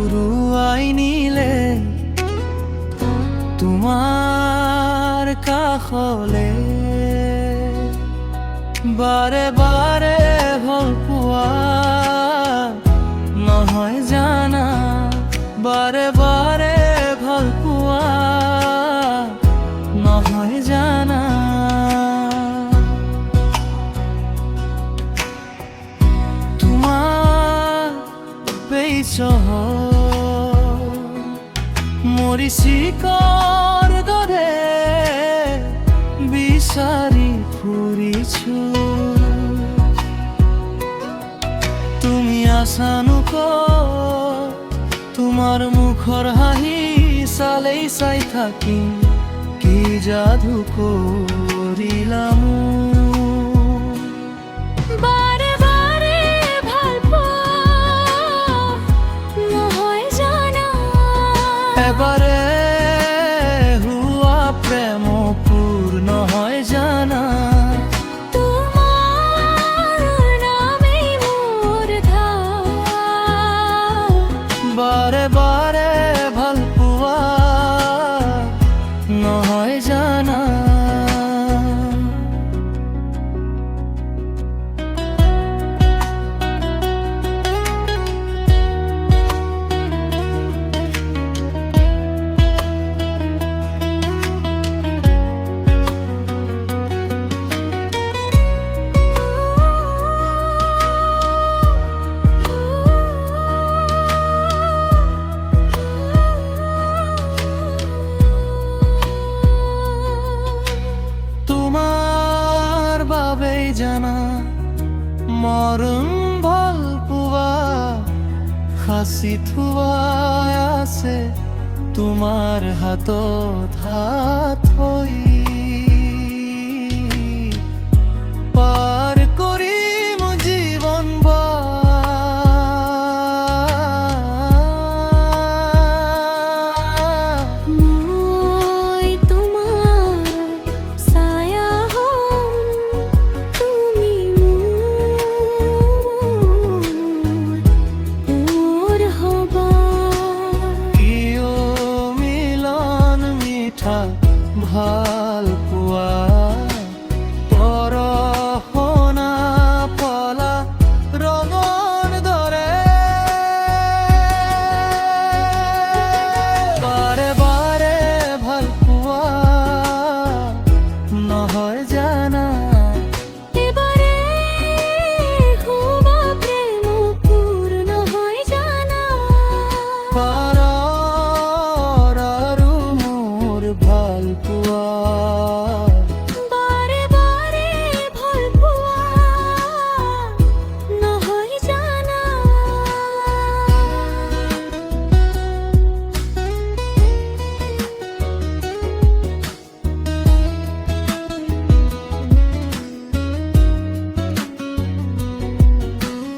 উৰুৱাই নিলে তোমাৰ কাষলে। বাৰে বাৰে ভাল পোৱা নহয় জানা, বাৰে বাৰে ভাল পোৱা নহয় জানা। তোমাৰ পেইচহ মৰিচিকৰ দৰে বিচাৰি ফুৰিছো। তুমি আছানো ক'ত? তোমাৰ মুখৰ হাঁহি চালেই চাই থাকিম, কি যাদু কৰিলা মোক। বাৰে বাৰে ভাল পোৱা নহয় জানা, এবাৰে হোৱা প্ৰেম পূৰ্ণ হয় জানা। তোমাৰ নামেই মোৰ ধাৰ। বাৰে বাৰে ভাল পোৱা নহয় জানা। তোমাৰ বাবেই জানা মৰম ভাল পোৱা সাঁচি থোৱা আছে তোমাৰ হাতত হাত থৈ। পাৰ কৰিম জীৱন মই তোমাৰ ছায়া হ'ম, তুমি মোৰ হ'বা। কিয় মিলন মিঠা ভাল পোৱা পৰশুনা পলা ৰঙৰ দৰে। বাৰে বাৰে ভাল পোৱা নহয় জানা। এবাৰে হোৱা প্ৰেম পূৰ্ণ হয় জানা। পাৰৰ আৰু মোৰ ভাল পোৱা বাৰে বাৰে ভাল পোৱা নহয় জানা।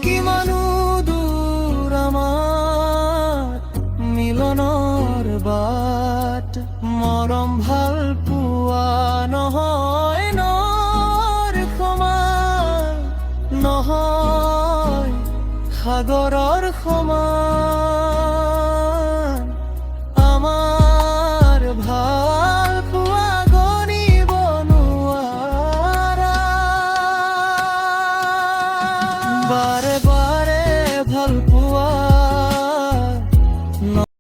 কিমানো দূৰ আমাৰ মিলনৰ বাট, মৰম ভাল পোৱা নহয় নৰ সমান, নহয় সাগৰৰ সমান।